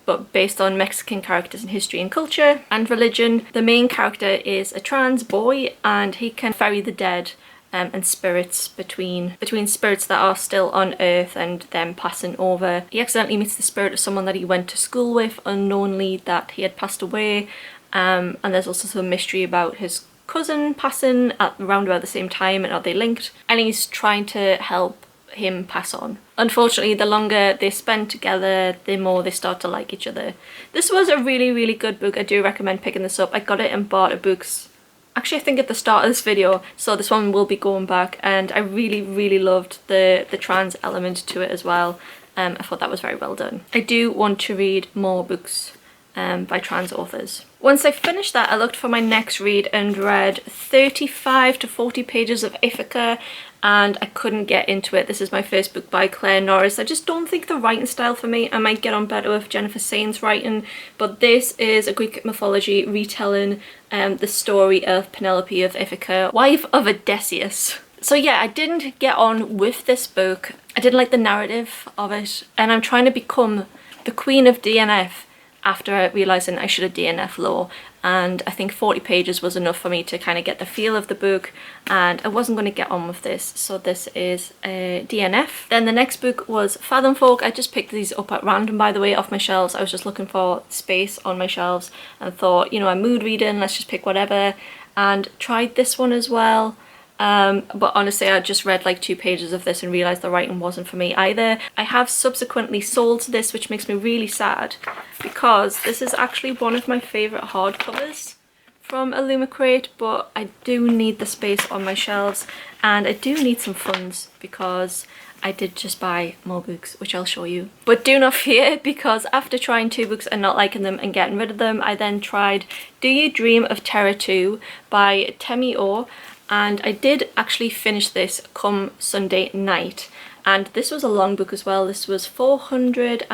but based on Mexican characters in history and culture and religion. The main character is a trans boy, and he can ferry the dead and spirits between spirits that are still on Earth and them passing over. He accidentally meets the spirit of someone that he went to school with, unknowingly that he had passed away, and there's also some mystery about his cousin passing at around about the same time, and are they linked, and he's trying to help him pass on. Unfortunately, the longer they spend together, the more they start to like each other. This was a really good book. I do recommend picking this up. I got it in Barter Books, actually I think at the start of this video, so this one will be going back, and I really loved the trans element to it as well. I thought that was very well done. I do want to read more books by trans authors. Once I finished that, I looked for my next read and read 35 to 40 pages of Ithaca, and I couldn't get into it. This is my first book by Claire Norris. I just don't think the writing style for me. I might get on better with Jennifer Sain's writing, but this is a Greek mythology retelling the story of Penelope of Ithaca, wife of Odysseus. So yeah, I didn't get on with this book. I didn't like the narrative of it, and I'm trying to become the queen of DNF after realising I should have DNF Lore, and I think 40 pages was enough for me to kind of get the feel of the book, and I wasn't going to get on with this, so this is a DNF. Then the next book was Fathom Folk. I just picked these up at random, by the way, off my shelves. I was just looking for space on my shelves and thought, you know, I'm mood reading, let's just pick whatever, and tried this one as well. But honestly, I just read like 2 pages of this and realised the writing wasn't for me either. I have subsequently sold this, which makes me really sad, because this is actually one of my favourite hardcovers from Illumicrate, but I do need the space on my shelves, and I do need some funds because I did just buy more books, which I'll show you. But do not fear, because after trying 2 books and not liking them and getting rid of them, I then tried Do You Dream of Terror 2 by Temi Orr. And I did actually finish this come Sunday night, and this was a long book as well. This was 500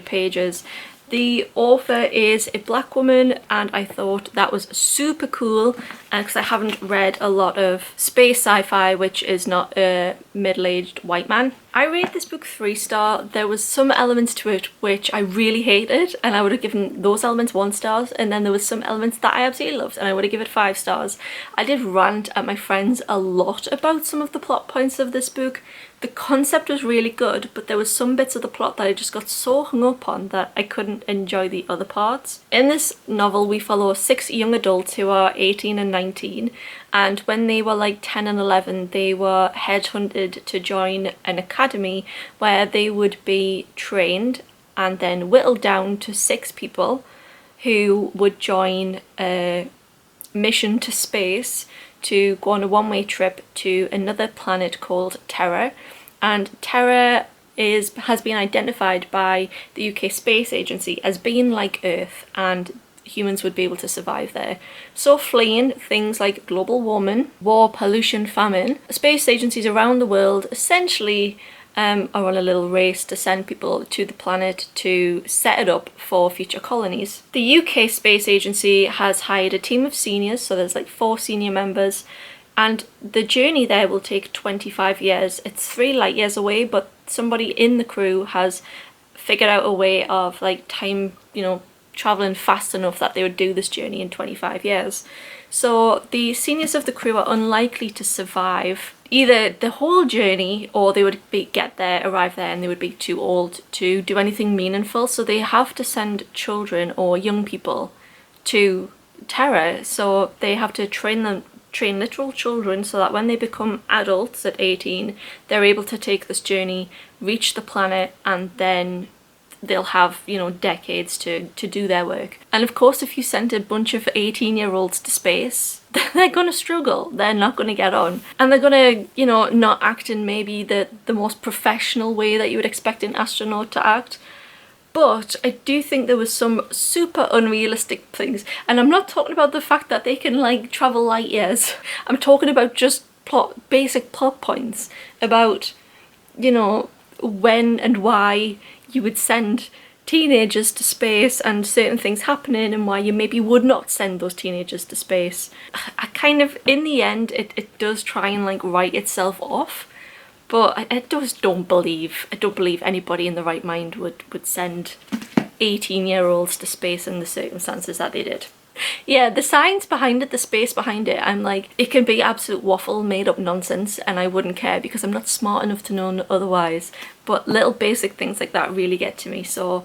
pages. The author is a black woman, and I thought that was super cool because I haven't read a lot of space sci-fi, which is not a middle-aged white man. I rated this book 3-star. There was some elements to it which I really hated, and I would have given those elements 1 star, and then there was some elements that I absolutely loved, and I would have given it 5 stars. I did rant at my friends a lot about some of the plot points of this book. The concept was really good, but there was some bits of the plot that I just got so hung up on that I couldn't enjoy the other parts. In this novel, we follow 6 young adults who are 18 and 19, and when they were like 10 and 11, they were headhunted to join an academy where they would be trained and then whittled down to 6 people who would join a mission to space to go on a one-way trip to another planet called Terra. And Terra has been identified by the UK Space Agency as being like Earth, and humans would be able to survive there. So fleeing things like global warming, war, pollution, famine, space agencies around the world essentially are on a little race to send people to the planet to set it up for future colonies. The UK Space Agency has hired a team of seniors, so there's like 4 senior members, and the journey there will take 25 years. It's 3 light years away, but somebody in the crew has figured out a way of like time, you know, traveling fast enough that they would do this journey in 25 years. So the seniors of the crew are unlikely to survive either the whole journey, or they would arrive there and they would be too old to do anything meaningful. So they have to send children or young people to Terra. So they have to train literal children so that when they become adults at 18, they're able to take this journey, reach the planet, and then they'll have, you know, decades to do their work. And of course, if you send a bunch of 18-year-olds to space, they're gonna struggle. They're not gonna get on. And they're gonna, you know, not act in maybe the most professional way that you would expect an astronaut to act. But I do think there was some super unrealistic things. And I'm not talking about the fact that they can, like, travel light years. I'm talking about just basic plot points about, you know, when and why you would send teenagers to space and certain things happening, and why you maybe would not send those teenagers to space. I kind of, in the end, it does try and like write itself off, but I just don't believe anybody in the right mind would send 18-year-olds to space in the circumstances that they did. Yeah, the science behind it, the space behind it, I'm like, it can be absolute waffle, made up nonsense, and I wouldn't care because I'm not smart enough to know otherwise. But little basic things like that really get to me, so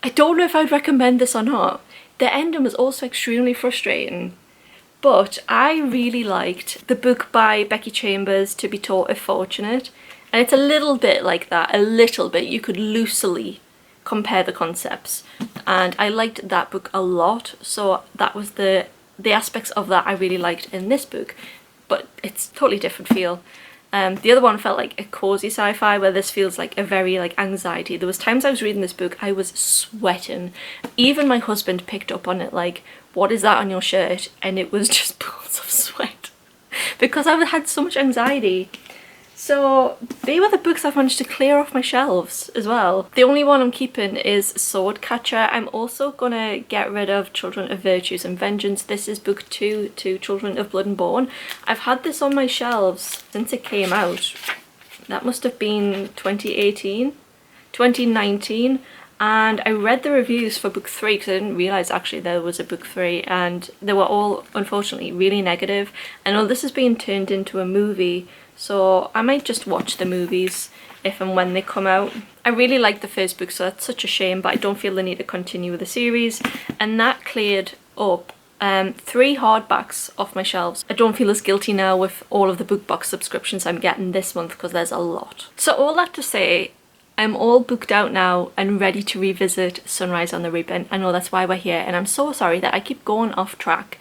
I don't know if I'd recommend this or not. The ending was also extremely frustrating, but I really liked the book by Becky Chambers, To Be Taught If Fortunate, and it's a little bit like that, a little bit. You could loosely compare the concepts, and I liked that book a lot, so that was the aspects of that I really liked in this book, but it's totally different feel. The other one felt like a cozy sci-fi, where this feels like a very like anxiety. There was times I was reading this book, I was sweating. Even my husband picked up on it, like, what is that on your shirt? And it was just pools of sweat because I had so much anxiety. So they were the books I've managed to clear off my shelves as well. The only one I'm keeping is Swordcatcher. I'm also gonna get rid of Children of Virtues and Vengeance. This is book 2 to Children of Blood and Bone. I've had this on my shelves since it came out. That must have been 2018, 2019. And I read the reviews for book 3 because I didn't realise actually there was a book 3, and they were all, unfortunately, really negative. I know this is being turned into a movie, so I might just watch the movies if and when they come out. I really liked the first book, so that's such a shame, but I don't feel the need to continue with the series. And that cleared up 3 hardbacks off my shelves. I don't feel as guilty now with all of the book box subscriptions I'm getting this month, because there's a lot. So all that to say, I'm all booked out now and ready to revisit Sunrise on the Reaping. I know that's why we're here, and I'm so sorry that I keep going off track.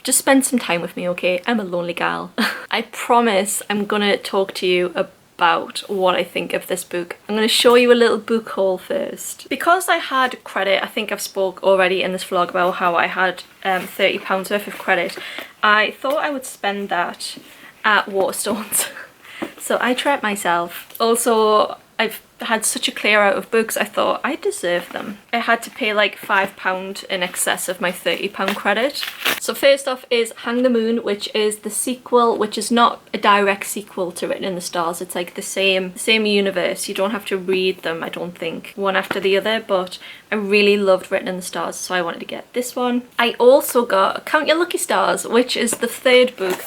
Just spend some time with me, okay? I'm a lonely gal. I promise I'm gonna talk to you about what I think of this book. I'm gonna show you a little book haul first. Because I had credit, I think I've spoke already in this vlog about how I had £30 worth of credit. I thought I would spend that at Waterstones. So I treat myself. Also, I've had such a clear out of books, I thought I deserve them. I had to pay like £5 in excess of my £30 credit. So first off is Hang the Moon, which is the sequel, which is not a direct sequel to Written in the Stars. It's like the same universe. You don't have to read them, I don't think, one after the other, but I really loved Written in the Stars, so I wanted to get this one. I also got Count Your Lucky Stars, which is the 3rd book.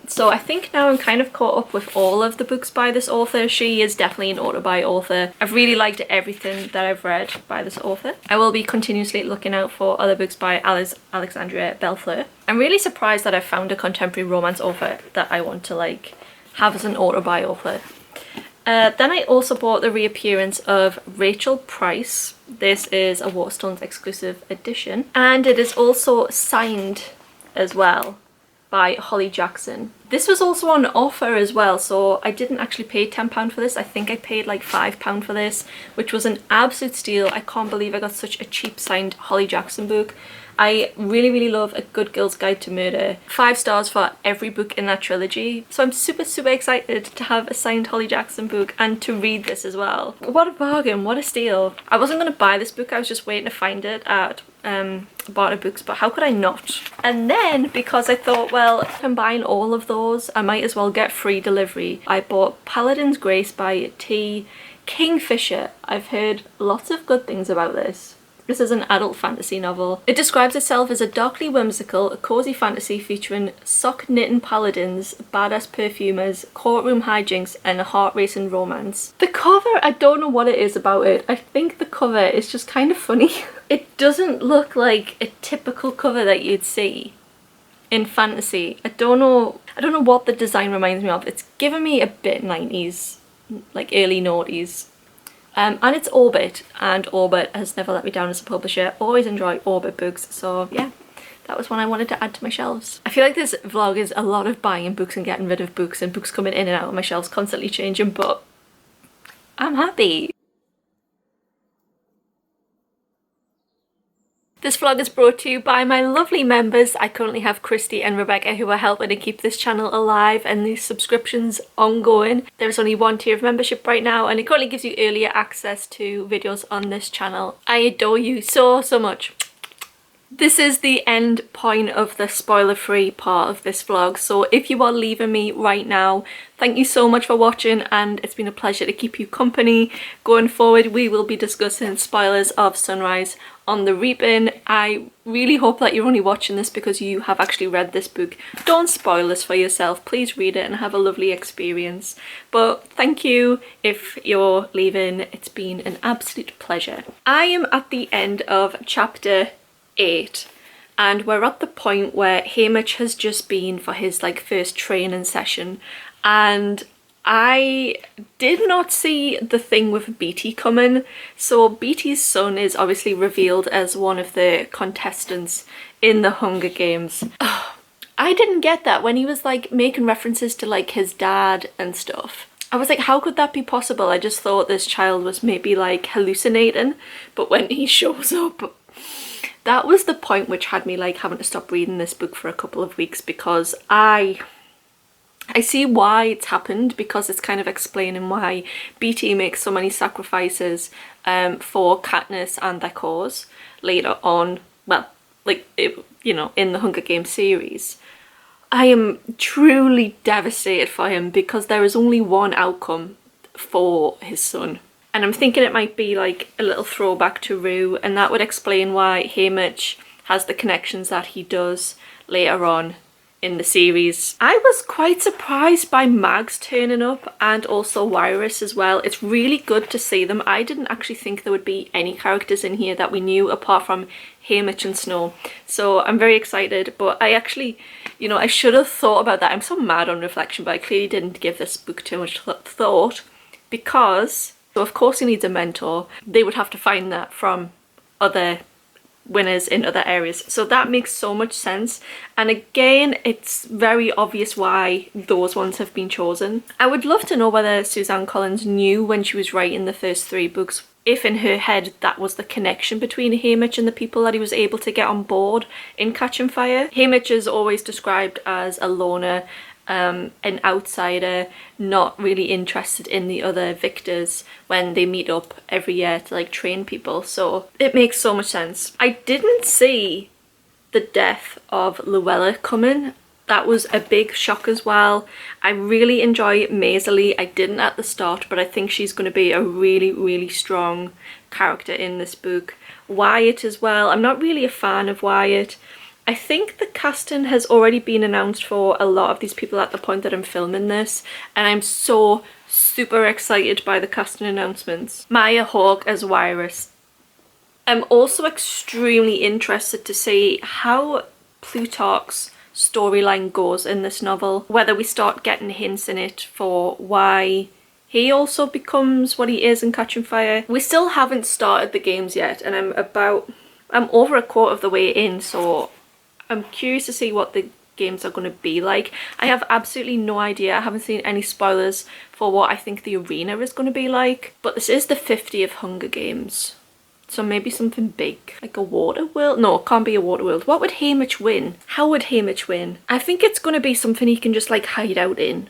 So I think now I'm kind of caught up with all of the books by this author. She is definitely an auto-buy author. I've really liked everything that I've read by this author. I will be continuously looking out for other books by Alexandria Bellefleur. I'm really surprised that I found a contemporary romance author that I want to like have as an auto-buy author. Then I also bought the reappearance of Rachel Price. This is a Waterstones exclusive edition, and it is also signed as well by Holly Jackson. This was also on offer as well, so I didn't actually pay £10 for this. I think I paid like £5 for this, which was an absolute steal. I can't believe I got such a cheap signed Holly Jackson book. I really love A Good Girl's Guide to Murder. 5 stars for every book in that trilogy. So I'm super excited to have a signed Holly Jackson book and to read this as well. What a bargain, what a steal. I wasn't going to buy this book, I was just waiting to find it at Barter Books, but how could I not? And then, because I thought, well, if I'm buying all of those, I might as well get free delivery, I bought Paladin's Grace by T. Kingfisher. I've heard lots of good things about this. This is an adult fantasy novel. It describes itself as a darkly whimsical, cozy fantasy featuring sock-knitting paladins, badass perfumers, courtroom hijinks, and a heart-racing romance. The cover, I don't know what it is about it. I think the cover is just kind of funny. It doesn't look like a typical cover that you'd see in fantasy. I don't know what the design reminds me of. It's giving me a bit 90s, like early noughties. And it's Orbit, and Orbit has never let me down as a publisher. Always enjoy Orbit books, so yeah, that was one I wanted to add to my shelves. I feel like this vlog is a lot of buying books and getting rid of books and books coming in and out of my shelves, constantly changing, but I'm happy. This vlog is brought to you by my lovely members. I currently have Kristy and Rebecca who are helping to keep this channel alive and these subscriptions ongoing. There's only 1 tier of membership right now and it currently gives you earlier access to videos on this channel. I adore you so much. This is the end point of the spoiler-free part of this vlog, so if you are leaving me right now, thank you so much for watching and it's been a pleasure to keep you company. Going forward, we will be discussing spoilers of Sunrise on the Reaping. I really hope that you're only watching this because you have actually read this book. Don't spoil this for yourself. Please read it and have a lovely experience. But thank you if you're leaving. It's been an absolute pleasure. I am at the end of chapter 8 and we're at the point where Haymitch has just been for his like first training session, and I did not see the thing with Beatty coming. So Beatty's son is obviously revealed as one of the contestants in the Hunger Games. I didn't get that when he was like making references to like his dad and stuff. I was like, how could that be possible? I just thought this child was maybe like hallucinating, but when he shows up, that was the point which had me like having to stop reading this book for a couple of weeks, because I see why it's happened, because it's kind of explaining why Beatty makes so many sacrifices for Katniss and their cause later on, well, like, you know, in the Hunger Games series. I am truly devastated for him because there is only one outcome for his son. And I'm thinking it might be like a little throwback to Rue, and that would explain why Haymitch has the connections that he does later on in the series. I was quite surprised by Mags turning up and also Wiress as well. It's really good to see them. I didn't actually think there would be any characters in here that we knew apart from Haymitch and Snow. So I'm very excited, but I actually, you know, I should have thought about that. I'm so mad on reflection, but I clearly didn't give this book too much thought because, so of course he needs a mentor. They would have to find that from other winners in other areas, so that makes so much sense. And again, it's very obvious why those ones have been chosen. I would love to know whether Suzanne Collins knew when she was writing the first 3 books, if in her head that was the connection between Haymitch and the people that he was able to get on board in Catching Fire. Haymitch is always described as a loner, an outsider, not really interested in the other victors when they meet up every year to like train people, so it makes so much sense. I didn't see the death of Luella coming. That was a big shock as well. I really enjoy Maisie. I didn't at the start, but I think she's going to be a really strong character in this book. Wyatt as well. I'm not really a fan of Wyatt. I think the casting has already been announced for a lot of these people at the point that I'm filming this, and I'm so super excited by the casting announcements. Maya Hawke as Wiress. I'm also extremely interested to see how Plutarch's storyline goes in this novel, whether we start getting hints in it for why he also becomes what he is in Catching Fire. We still haven't started the games yet, and I'm over a quarter of the way in, so I'm curious to see what the games are going to be like. I have absolutely no idea. I haven't seen any spoilers for what I think the arena is going to be like. But this is the 50th Hunger Games. So maybe something big, like a water world. No, it can't be a water world. What would Haymitch win? How would Haymitch win? I think it's going to be something he can just like hide out in.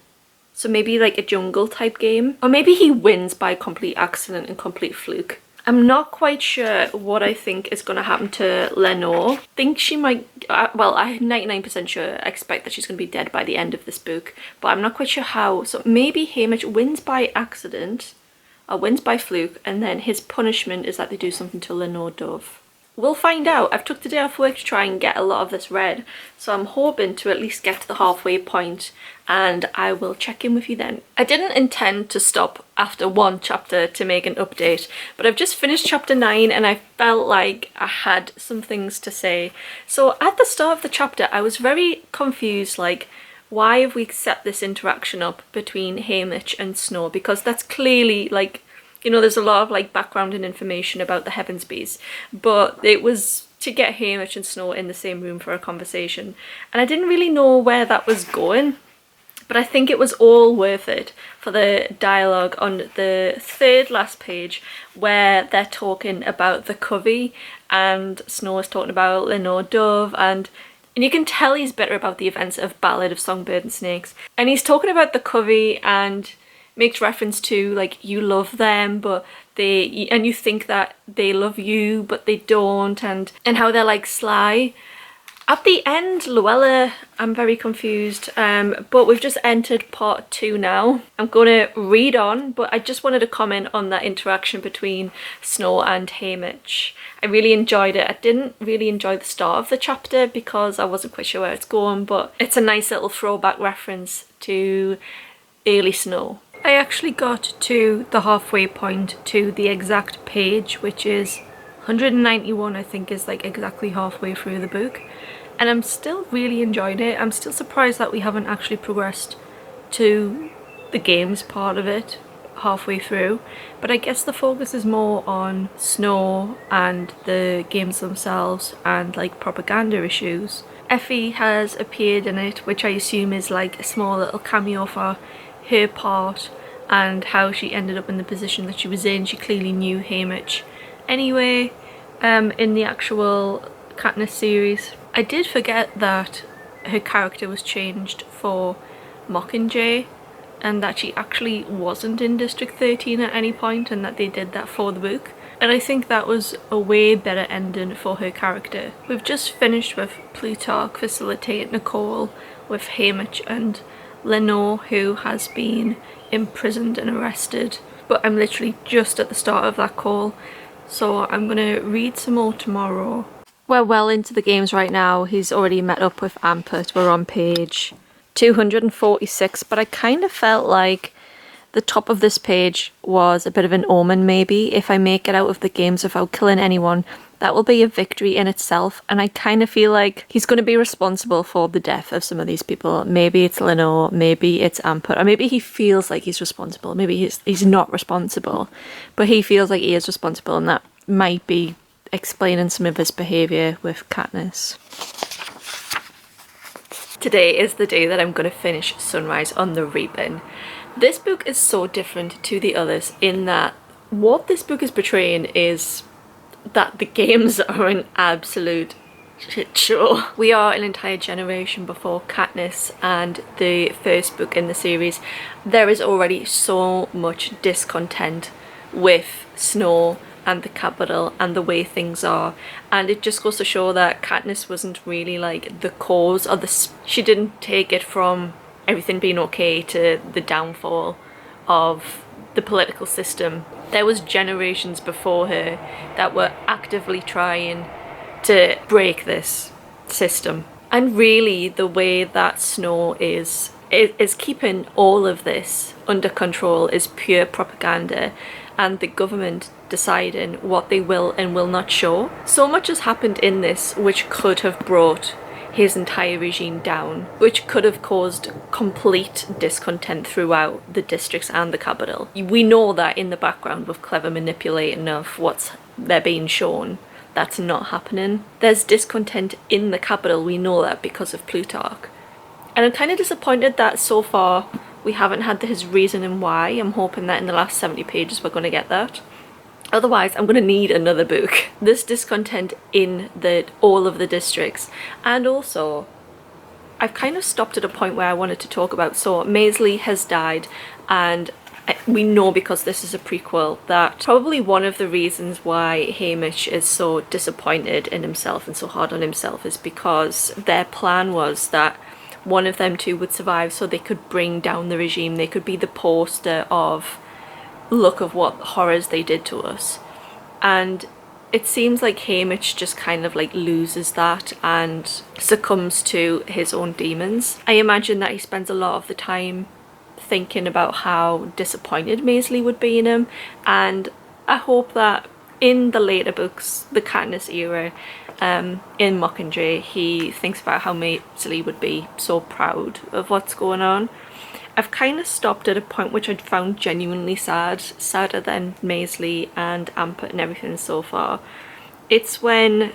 So maybe like a jungle type game. Or maybe he wins by complete accident and complete fluke. I'm not quite sure what I think is going to happen to Lenore. I think she might, well, I'm 99% sure, I expect that she's going to be dead by the end of this book. But I'm not quite sure how. So maybe Haymitch wins by accident. Or wins by fluke, and then his punishment is that they do something to Lenore Dove. We'll find out. I've took the day off work to try and get a lot of this read, so I'm hoping to at least get to the halfway point, and I will check in with you then. I didn't intend to stop after one chapter to make an update, but I've just finished chapter 9 and I felt like I had some things to say. So at the start of the chapter I was very confused, like, why have we set this interaction up between Haymitch and Snow? Because that's clearly, like, you know, there's a lot of like background and information about the Heavensbees, but it was to get Haymitch and Snow in the same room for a conversation, and I didn't really know where that was going, but I think it was all worth it for the dialogue on the third last page where they're talking about the covey and Snow is talking about Lenore Dove, and you can tell he's bitter about the events of Ballad of Songbird and Snakes. And he's talking about the covey and makes reference to, like, you love them, but they, and you think that they love you, but they don't, and how they're, like, sly. At the end, Luella, I'm very confused, but we've just entered part 2 now. I'm going to read on, but I just wanted to comment on that interaction between Snow and Haymitch. I really enjoyed it. I didn't really enjoy the start of the chapter because I wasn't quite sure where it's going, but it's a nice little throwback reference to early Snow. I actually got to the halfway point to the exact page, which is 191, I think, is like exactly halfway through the book. And I'm still really enjoying it. I'm still surprised that we haven't actually progressed to the games part of it halfway through. But I guess the focus is more on Snow and the games themselves and like propaganda issues. Effie has appeared in it, which I assume is like a small little cameo for her part and how she ended up in the position that she was in. She clearly knew Haymitch anyway, in the actual Katniss series. I did forget that her character was changed for Mockingjay and that she actually wasn't in District 13 at any point, and that they did that for the book. And I think that was a way better ending for her character. We've just finished with Plutarch facilitating a call with Haymitch and Lenore, who has been imprisoned and arrested. But I'm literally just at the start of that call, so I'm gonna read some more tomorrow. We're well into the games right now. He's already met up with Ampert. We're on page 246, but I kind of felt like the top of this page was a bit of an omen maybe. If I make it out of the games without killing anyone, that will be a victory in itself, and I kind of feel like he's going to be responsible for the death of some of these people. Maybe it's Lenore, maybe it's Ampert, or maybe he feels like he's responsible. Maybe he's not responsible, but he feels like he is responsible, and that might be explaining some of his behaviour with Katniss. Today is the day that I'm going to finish Sunrise on the Reaping. This book is so different to the others in that what this book is portraying is that the games are an absolute shit show. We are an entire generation before Katniss and the first book in the series. There is already so much discontent with Snow and the capital and the way things are, and it just goes to show that Katniss wasn't really like the cause of she didn't take it from everything being okay to the downfall of the political system. There was generations before her that were actively trying to break this system, and really the way that Snow is keeping all of this under control is pure propaganda, and the government deciding what they will and will not show. So much has happened in this which could have brought his entire regime down, which could have caused complete discontent throughout the districts and the capital. We know that in the background with clever manipulating of what's they're being shown. That's not happening. There's discontent in the capital, we know that because of Plutarch. And I'm kind of disappointed that so far we haven't had his reasoning why. I'm hoping that in the last 70 pages we're going to get that. Otherwise, I'm going to need another book. This discontent in all of the districts. And also, I've kind of stopped at a point where I wanted to talk about. So Maisley has died, and we know, because this is a prequel, that probably one of the reasons why Hamish is so disappointed in himself and so hard on himself is because their plan was that one of them two would survive so they could bring down the regime. They could be the poster of, look of what horrors they did to us. And it seems like Hamish just kind of like loses that and succumbs to his own demons. I imagine that he spends a lot of the time thinking about how disappointed Maisley would be in him, and I hope that in the later books, the Katniss era, in Mockingjay, he thinks about how Maisley would be so proud of what's going on. I've kind of stopped at a point which I'd found genuinely sad, sadder than Maisley and Ampert and everything so far. It's when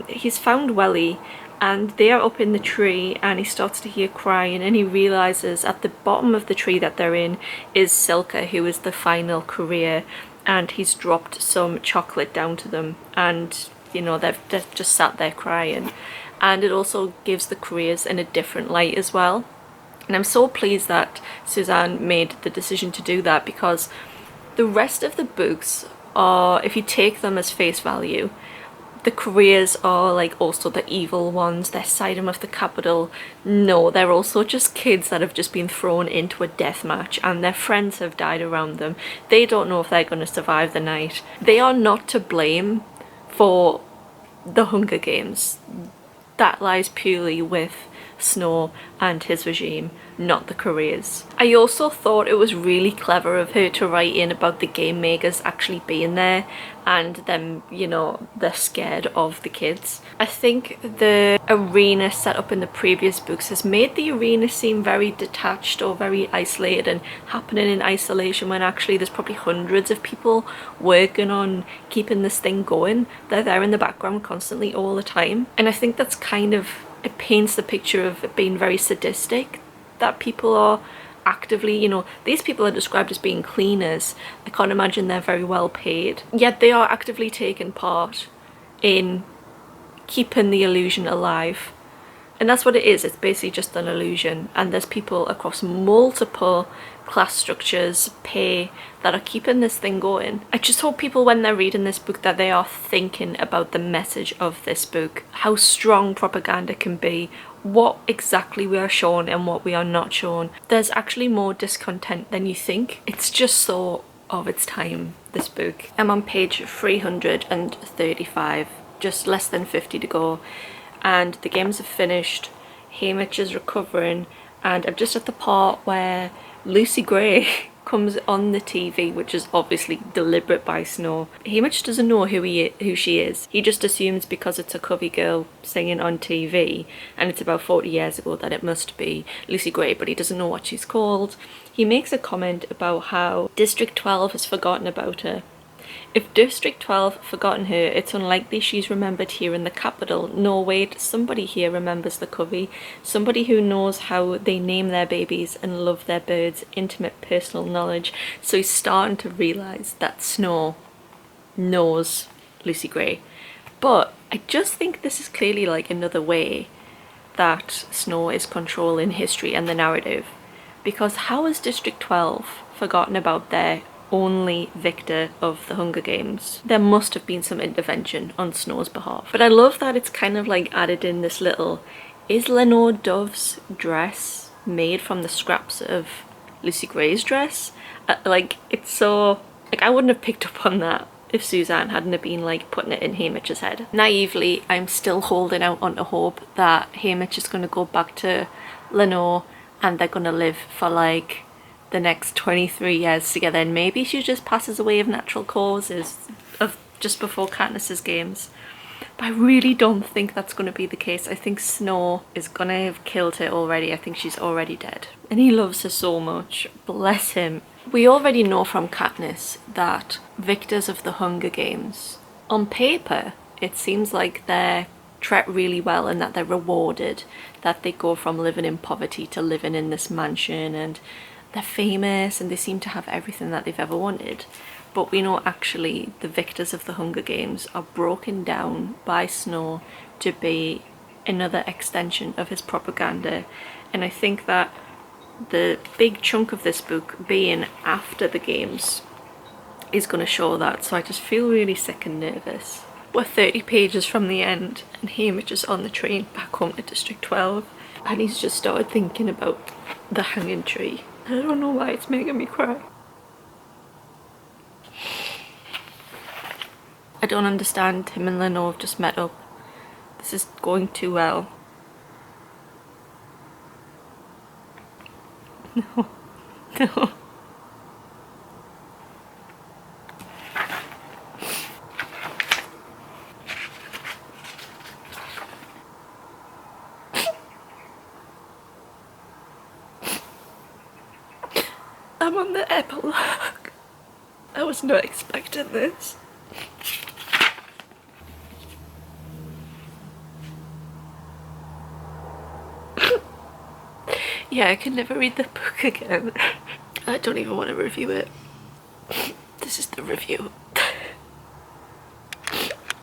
he's found Welly and they are up in the tree and he starts to hear crying, and he realises at the bottom of the tree that they're in is Silka, who is the final courier, and he's dropped some chocolate down to them, and you know, they've just sat there crying. And it also gives the couriers in a different light as well. And I'm so pleased that Suzanne made the decision to do that, because the rest of the books are, if you take them as face value, the couriers are like also the evil ones. They're Sidem of the Capital. No, they're also just kids that have just been thrown into a death match and their friends have died around them. They don't know if they're going to survive the night. They are not to blame for the Hunger Games. That lies purely with Snow and his regime, not the couriers. I also thought it was really clever of her to write in about the game makers actually being there and them, you know, they're scared of the kids. I think the arena set up in the previous books has made the arena seem very detached or very isolated and happening in isolation, when actually there's probably hundreds of people working on keeping this thing going. They're there in the background constantly all the time, and I think that's kind of, it paints the picture of it being very sadistic, that people are actively, you know, these people are described as being cleaners. I can't imagine they're very well paid, yet they are actively taking part in keeping the illusion alive. And that's what it is, it's basically just an illusion, and there's people across multiple class structures, pay, that are keeping this thing going. I just hope people, when they're reading this book, that they are thinking about the message of this book, how strong propaganda can be, what exactly we are shown and what we are not shown. There's actually more discontent than you think. It's just so of its time, this book. I'm on page 335, just less than 50 to go, and the games have finished. Hamish is recovering, and I'm just at the part where Lucy Gray comes on the TV, which is obviously deliberate by Snow. Hamish doesn't know who she is. He just assumes because it's a covey girl singing on TV and it's about 40 years ago that it must be Lucy Gray, but he doesn't know what she's called. He makes a comment about how District 12 has forgotten about her. If District 12 forgotten her, it's unlikely she's remembered here in the capital. No, wait, somebody here remembers the covey. Somebody who knows how they name their babies and love their birds, intimate personal knowledge. So he's starting to realise that Snow knows Lucy Gray. But I just think this is clearly like another way that Snow is controlling history and the narrative. Because how has District 12 forgotten about their only victor of the Hunger Games? There must have been some intervention on Snow's behalf. But I love that it's kind of like added in this little, is Lenore Dove's dress made from the scraps of Lucy Gray's dress? Like, it's so, like, I wouldn't have picked up on that if Suzanne hadn't have been like putting it in Hamish's head. Naively, I'm still holding out on the hope that Hamish is going to go back to Lenore and they're going to live for like the next 23 years together, and maybe she just passes away of natural causes of just before Katniss's games. But I really don't think that's going to be the case. I think Snow is going to have killed her already. I think she's already dead. And he loves her so much. Bless him. We already know from Katniss that victors of the Hunger Games, on paper, it seems like they're treat really well and that they're rewarded, that they go from living in poverty to living in this mansion, and they're famous and they seem to have everything that they've ever wanted. But we know actually the victors of the Hunger Games are broken down by Snow to be another extension of his propaganda. And I think that the big chunk of this book being after the games is going to show that. So I just feel really sick and nervous. We're 30 pages from the end and Hamish is on the train back home to District 12 and he's just started thinking about the hanging tree. I don't know why it's making me cry. I don't understand. Him and Lenore have just met up. This is going too well. No. No. I'm on the epilogue. I was not expecting this. Yeah, I can never read the book again. I don't even want to review it. This is the review.